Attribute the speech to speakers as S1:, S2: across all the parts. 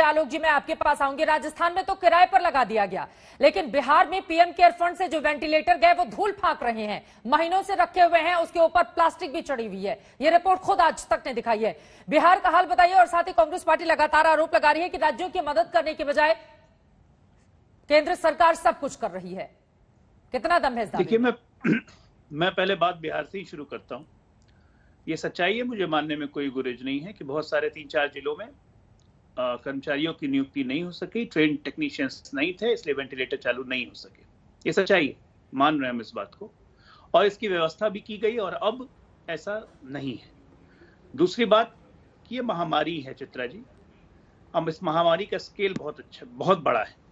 S1: आलोक जी, मैं आपके पास आऊंगी। राजस्थान में तो किराए पर लगा दिया गया, लेकिन बिहार में पीएम केयर फंड से जो वेंटिलेटर गए वो धूल फांक रहे हैं, महीनों से रखे हुए हैं, उसके ऊपर प्लास्टिक भी चढ़ी हुई है। ये रिपोर्ट खुद आज तक ने दिखाई है। बिहार का हाल बताइए। और साथ ही कांग्रेस पार्टी लगातार आरोप लगा रही है कि राज्यों की मदद करने के बजाय केंद्र सरकार सब कुछ कर रही है। कितना दम है इस दावे में?
S2: देखिए, मैं पहले बात बिहार से ही शुरू करता हूँ। ये सच्चाई है, मुझे मानने में कोई गुरेज नहीं है कि बहुत सारे 3-4 जिलों में कर्मचारियों की नियुक्ति नहीं हो सकी, ट्रेन टेक्नीशियंस नहीं थे, इसलिए वेंटिलेटर चालू नहीं हो सके। ये सच्चाई है, मान रहे हैं हम इस बात को, और इसकी व्यवस्था भी की गई, और अब ऐसा नहीं है। दूसरी बात, ये महामारी है चित्रा जी, अब इस महामारी का स्केल बहुत बड़ा है,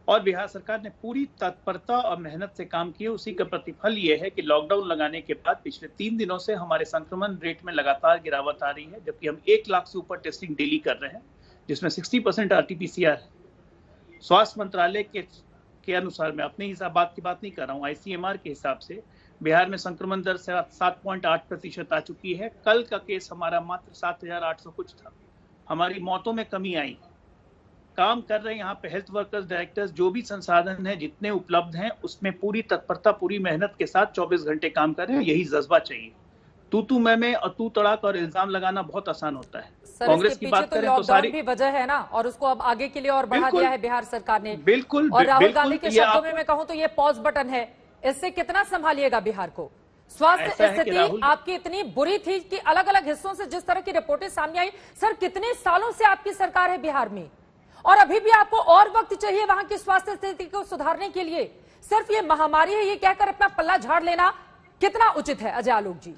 S2: और बिहार सरकार ने पूरी तत्परता और मेहनत से काम किया। उसी का प्रतिफल ये है कि लॉकडाउन लगाने के बाद पिछले 3 दिनों से हमारे संक्रमण रेट में लगातार गिरावट आ रही है, जबकि हम 1 लाख से ऊपर टेस्टिंग डेली कर रहे हैं, जिसमें 60% RT-PCR है। स्वास्थ्य मंत्रालय के अनुसार, मैं अपने बात नहीं कर रहा हूँ, ICMR के हिसाब से बिहार में संक्रमण दर 7.8% आ चुकी है। कल का केस हमारा मात्र 7,800 कुछ था। हमारी मौतों में कमी आई। काम कर रहे हैं यहाँ पे हेल्थ वर्कर्स, डायरेक्टर्स, जो भी संसाधन है जितने उपलब्ध हैं, उसमें पूरी तत्परता, पूरी मेहनत के साथ 24 घंटे काम कर रहे हैं। यही जज्बा चाहिए। तू मैं और तू तड़ाक और इल्जाम लगाना बहुत आसान होता है। कांग्रेस की बात करें तो सारी
S1: भी वजह है ना, और उसको अब आगे के लिए और बढ़ा दिया है बिहार सरकार ने।
S2: बिल्कुल।
S1: और राहुल गांधी के शब्दों में मैं कहूं तो ये पॉज बटन है। इससे कितना संभालिएगा बिहार को? स्वास्थ्य स्थिति आपकी इतनी बुरी थी कि अलग अलग हिस्सों से जिस तरह की रिपोर्टें सामने आई, सर कितने सालों से आपकी सरकार है बिहार में, और अभी भी आपको और वक्त चाहिए वहां की स्वास्थ्य स्थिति को सुधारने के लिए। सिर्फ ये महामारी है ये कहकर अपना पल्ला झाड़ लेना कितना उचित है? अजय आलोक जी।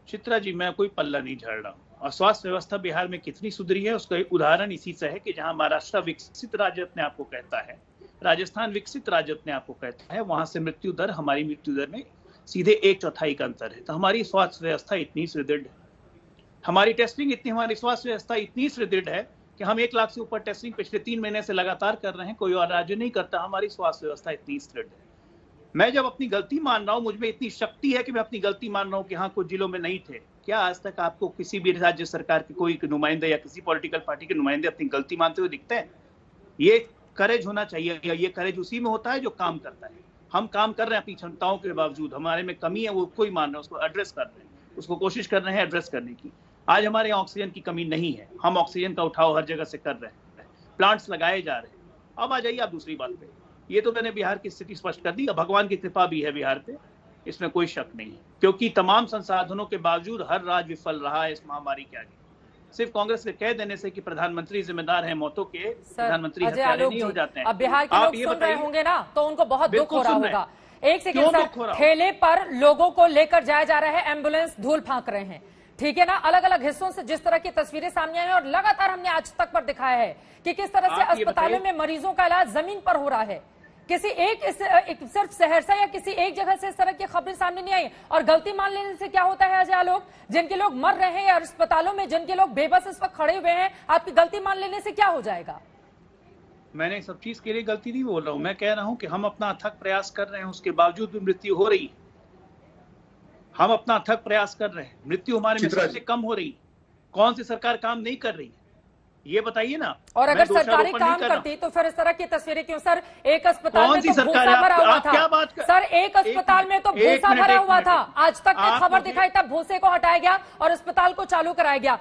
S2: चित्रा जी, मैं कोई पल्ला नहीं झाड़ रहा हूं। और स्वास्थ्य व्यवस्था बिहार में कितनी सुधरी है उसका एक उदाहरण इसी से है कि जहां महाराष्ट्र विकसित राज्य अपने आप को कहता है, राजस्थान विकसित राज्य अपने आप को कहता है, वहां से मृत्यु दर, हमारी मृत्यु दर में सीधे 1/4 का अंतर है। तो हमारी स्वास्थ्य व्यवस्था इतनी सुदृढ़ है, हमारी टेस्टिंग इतनी, हमारी स्वास्थ्य व्यवस्था इतनी सुदृढ़ है कि हम 1 लाख से ऊपर टेस्टिंग पिछले 3 महीने से लगातार कर रहे हैं। कोई और राज्य नहीं करता। हमारी स्वास्थ्य व्यवस्था इतनी सुदृढ़ है। मैं जब अपनी गलती मान रहा हूं, मुझ में इतनी शक्ति है कि मैं अपनी गलती मान रहा हूं कि हाँ, कुछ जिलों में नहीं थे। क्या आज तक आपको किसी भी राज्य सरकार के कोई नुमाइंदे या किसी पॉलिटिकल पार्टी के नुमाइंदे अपनी गलती मानते हुए दिखते हैं? ये करेज होना चाहिए। ये करेज उसी में होता है जो काम करता है। हम काम कर रहे हैं अपनी क्षमताओं के बावजूद, हमारे में कमी है, वो कोई मान रहे हैं, उसको एड्रेस कर रहे हैं, उसको कोशिश कर रहे हैं एड्रेस करने की। आज हमारे यहाँ ऑक्सीजन की कमी नहीं है, हम ऑक्सीजन का उठाव हर जगह से कर रहे हैं, प्लांट्स लगाए जा रहे हैं। अब आ जाइए आप दूसरी बात पे। ये तो मैंने बिहार की स्थिति स्पष्ट कर दी। अब भगवान की कृपा भी है बिहार पे, इसमें कोई शक नहीं है, क्योंकि तमाम संसाधनों के बावजूद हर राज्य विफल रहा है इस महामारी के आगे। सिर्फ कांग्रेस के कह देने से कि प्रधानमंत्री जिम्मेदार है मौतों के, प्रधानमंत्री हत्यारे नहीं हो जाते हैं।
S1: अब बिहार के लोग सुन रहे होंगे ना, तो उनको बहुत दुख हो रहा होगा। एक सेकंड सर, ठेले पर लोगों को लेकर जाया जा रहा है, एम्बुलेंस धूल फांक रहे हैं, ठीक है ना? अलग अलग हिस्सों से जिस तरह की तस्वीरें सामने आई हैं, और लगातार हमने आज तक पर दिखाया है कि किस तरह से अस्पतालों में मरीजों का इलाज जमीन पर हो रहा है। किसी एक सिर्फ सहरसा या किसी एक जगह से इस तरह की खबरें सामने नहीं आई। और गलती मान लेने से क्या होता है अजय आलोक? जिनके लोग मर रहे हैं, या अस्पतालों में जिनके लोग बेबस इस वक्त खड़े हुए हैं, आपकी गलती मान लेने से क्या हो जाएगा?
S2: मैंने सब चीज के लिए गलती नहीं बोल रहा हूं। मैं कह रहा हूं कि हम अपना अथक प्रयास कर रहे हैं, उसके बावजूद भी मृत्यु हो रही है। हम अपना अथक प्रयास कर रहे हैं, मृत्यु हमारे में सबसे कम हो रही। कौन सी सरकार काम नहीं कर रही? ये बताइए ना।
S1: और अगर सरकारें काम करती तो फिर इस तरह की तस्वीरें क्यों? सर, एक अस्पताल में तो भूसा भरा हुआ था। सर, एक अस्पताल में तो भूसा भरा हुआ था। आज तक खबर दिखाई, तब भूसे को हटाया गया और अस्पताल को चालू कराया गया।